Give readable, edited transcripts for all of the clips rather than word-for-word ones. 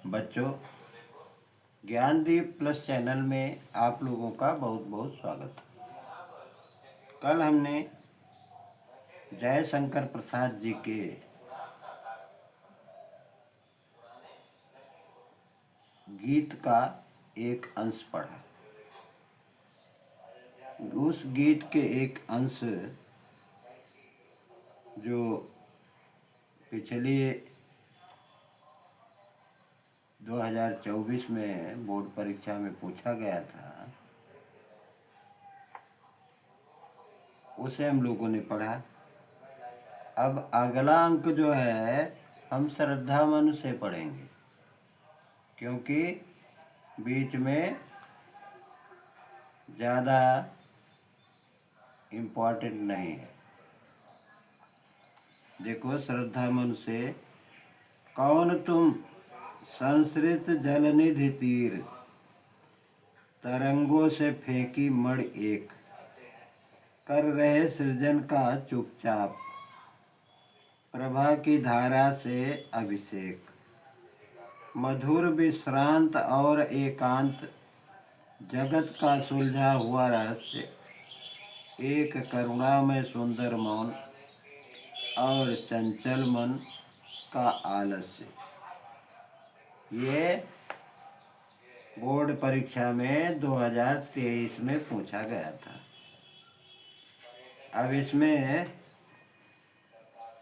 बच्चों, Gyandeep plus channel में आप लोगों का बहुत बहुत स्वागत है। कल हमने जयशंकर प्रसाद जी के गीत का एक अंश पढ़ा। उस गीत के एक अंश जो पिछले 2024 में बोर्ड परीक्षा में पूछा गया था, उसे हम लोगों ने पढ़ा। अब अगला अंक जो है हम श्रद्धा मनु से पढ़ेंगे, क्योंकि बीच में ज़्यादा इम्पोर्टेंट नहीं है। देखो, श्रद्धा मनु से, कौन तुम संस्कृत जलनिधि तीर, तरंगों से फेंकी मड़ एक, कर रहे सृजन का चुपचाप, प्रभा की धारा से अभिषेक, मधुर विश्रांत और एकांत, जगत का सुलझा हुआ रहस्य, एक करुणामय सुंदर मौन और चंचल मन का आलस्य। ये बोर्ड परीक्षा में 2023 में पूछा गया था। अब इसमें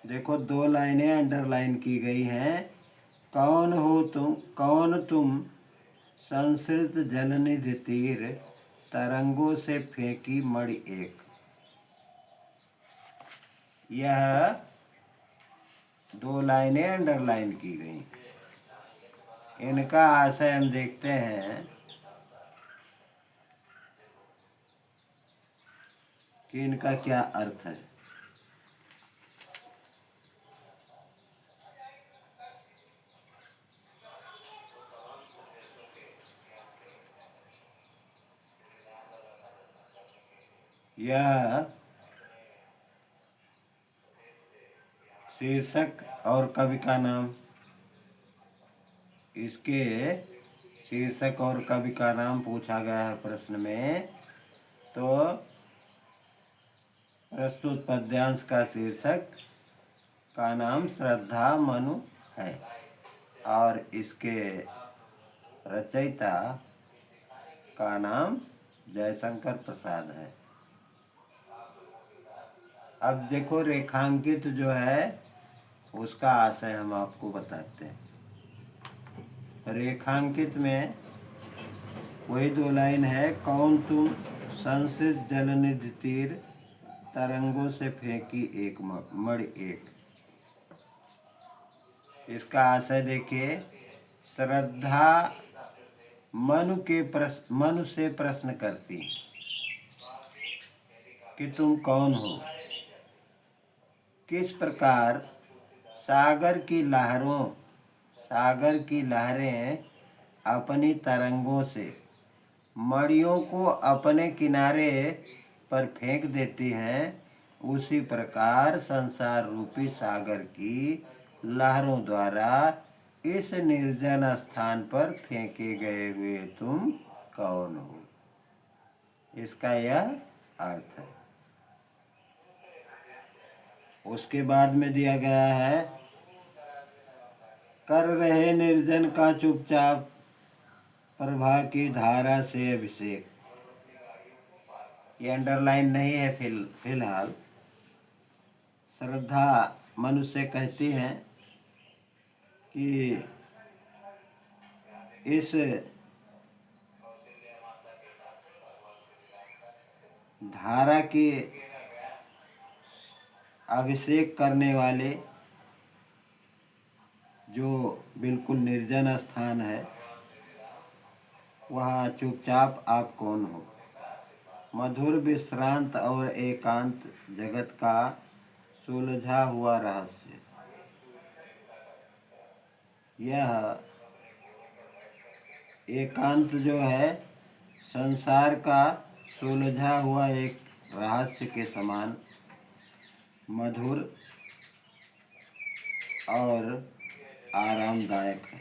देखो, 2 लाइनें अंडरलाइन की गई हैं। कौन तुम संस्कृत जलनिधि तीर, तरंगों से फेंकी मणि एक। यह 2 लाइनें अंडरलाइन की गई। इनका आशय हम देखते हैं कि इनका क्या अर्थ है। यह शीर्षक और कवि का नाम, इसके शीर्षक और कवि का नाम पूछा गया है प्रश्न में। तो प्रस्तुत पद्यांश का शीर्षक का नाम श्रद्धा मनु है और इसके रचयिता का नाम जयशंकर प्रसाद है। अब देखो, रेखांकित जो है उसका आशय हम आपको बताते हैं। रेखांकित में वही 2 लाइन है। कौन तुम संस्कृत जलनिधि तीर, तरंगों से फेंकी एक मणि एक। इसका आशय देखिए, श्रद्धा मनु से प्रश्न करती है कि तुम कौन हो, किस प्रकार सागर की लहरें अपनी तरंगों से मड़ियों को अपने किनारे पर फेंक देती हैं, उसी प्रकार संसार रूपी सागर की लहरों द्वारा इस निर्जन स्थान पर फेंके गए हुए तुम कौन हो। इसका यह अर्थ है। उसके बाद में दिया गया है, कर रहे निर्जन का चुपचाप, प्रभा की धारा से अभिषेक। ये अंडरलाइन नहीं है फिलहाल। श्रद्धा मनुष्य कहती हैं कि इस धारा के अभिषेक करने वाले जो बिल्कुल निर्जन स्थान है, वहाँ चुपचाप आप कौन हो। मधुर विश्रांत और एकांत, जगत का सुलझा हुआ रहस्य। यह एकांत जो है संसार का सुलझा हुआ एक रहस्य के समान मधुर और आरामदायक है।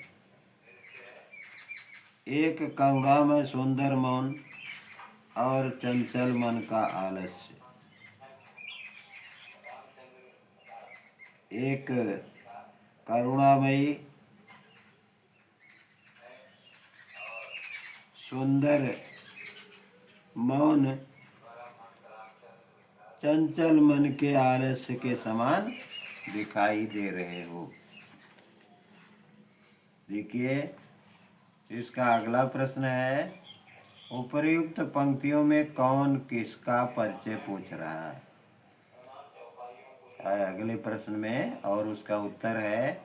एक करुणामय सुंदर मौन और चंचल मन का आलस्य। एक करुणामयी सुंदर मौन चंचल मन के आलस्य के समान दिखाई दे रहे हो। देखिए, इसका अगला प्रश्न है, उपर्युक्त पंक्तियों में कौन किसका परिचय पूछ रहा है? अगले प्रश्न में, और उसका उत्तर है,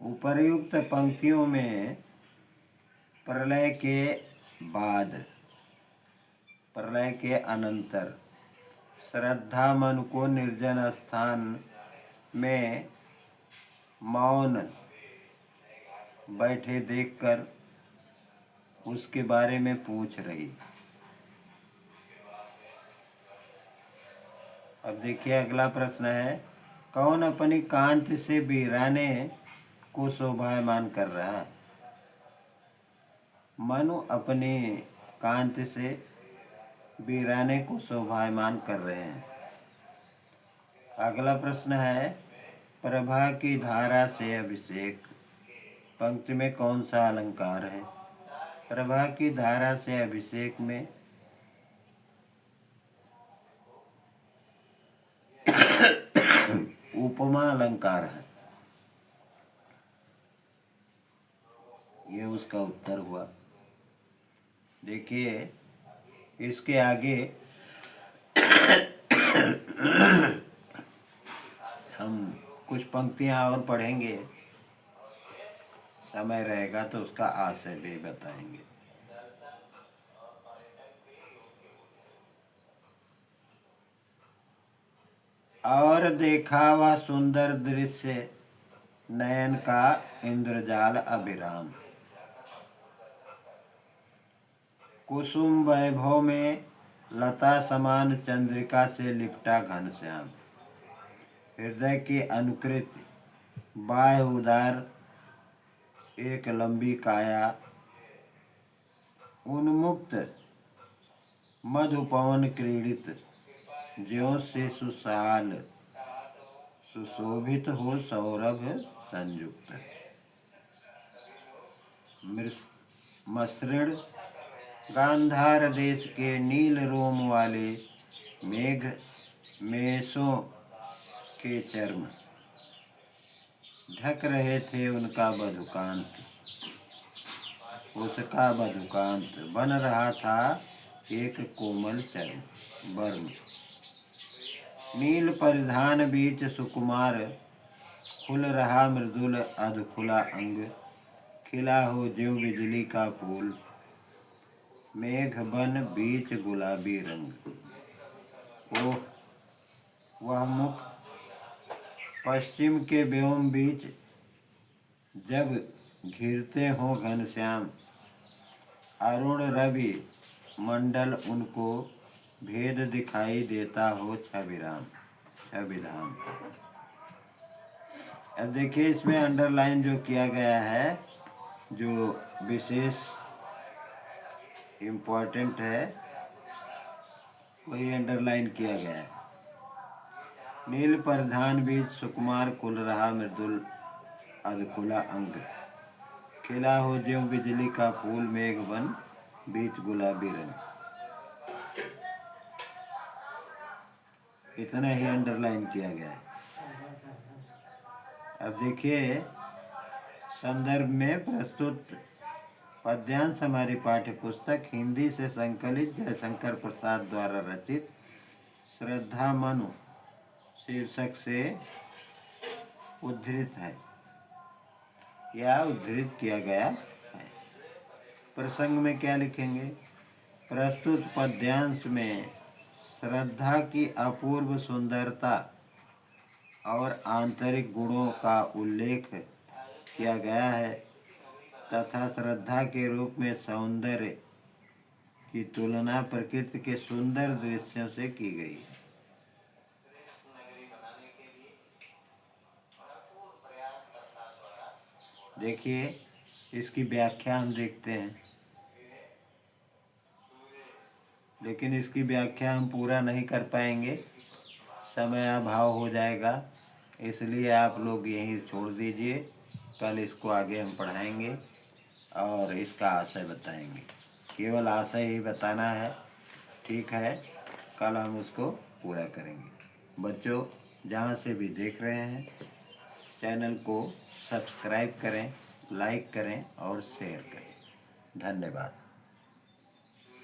उपर्युक्त पंक्तियों में प्रलय के बाद, प्रलय के अनंतर श्रद्धा मन को निर्जन स्थान में मौन बैठे देखकर उसके बारे में पूछ रही। अब देखिए, अगला प्रश्न है, कौन अपनी कांति से वीराने को शोभायमान कर रहा है? मनु अपने कांति से वीराने को शोभायमान कर रहे हैं। अगला प्रश्न है, प्रभा की धारा से अभिषेक पंक्ति में कौन सा अलंकार है? प्रभा की धारा से अभिषेक में उपमा अलंकार है। ये उसका उत्तर हुआ। देखिए, इसके आगे हम कुछ पंक्तियां और पढ़ेंगे, समय रहेगा तो उसका आशय भी बताएंगे। और देखा वह सुंदर दृश्य नयन का इंद्रजाल अभिराम, कुसुम वैभव में लता समान चंद्रिका से लिपटा घनश्याम, हृदय के अनुकृत बाह्य उदार एक लंबी काया, उन्मुक्त मधुपवन क्रीडित ज्यों से सुशाल सुशोभित हो सौरभ संयुक्त, मसृण गांधार देश के नील रोम वाले मेघ मेषों के चर्म ढक रहे थे उनका बधुकांत, उसका बधुकांत बन रहा था एक कोमल चर्म वर्म, नील परिधान बीच सुकुमार खुल रहा मृदुल अधखुला अंग, खिला हो ज्यों बिजली का फूल मेघ बन बीच गुलाबी रंग। ओह, वह मुख पश्चिम के व्योम बीच जब घिरते हो घनश्याम, अरुण रवि मंडल उनको भेद दिखाई देता हो छविराम छविधाम। अब देखिए, इसमें अंडरलाइन जो किया गया है, जो विशेष इम्पोर्टेंट है, वही अंडरलाइन किया गया है। नील परिधान बीच सुकुमार खुल रहा मृदुल अधखुला अंग, खिला हो ज्यों बिजली का फूल मेघ बन बीच गुलाबी रंग। इतना ही अंडरलाइन किया गया है। अब देखिए, संदर्भ में प्रस्तुत पद्यांश हमारी पाठ्य पुस्तक हिंदी से संकलित जयशंकर प्रसाद द्वारा रचित श्रद्धा मनु शीर्षक से उद्धृत है या उद्धृत किया गया है। प्रसंग में क्या लिखेंगे? प्रस्तुत पद्यांश में श्रद्धा की अपूर्व सुंदरता और आंतरिक गुणों का उल्लेख किया गया है तथा श्रद्धा के रूप में सौंदर्य की तुलना प्रकृति के सुंदर दृश्यों से की गई है। देखिए, इसकी व्याख्या हम देखते हैं, लेकिन इसकी व्याख्या हम पूरा नहीं कर पाएंगे, समय अभाव हो जाएगा, इसलिए आप लोग यहीं छोड़ दीजिए। कल इसको आगे हम पढ़ाएंगे और इसका आशय बताएंगे। केवल आशय ही बताना है, ठीक है? कल हम उसको पूरा करेंगे। बच्चों, जहाँ से भी देख रहे हैं, चैनल को सब्सक्राइब करें, लाइक करें और शेयर करें। धन्यवाद।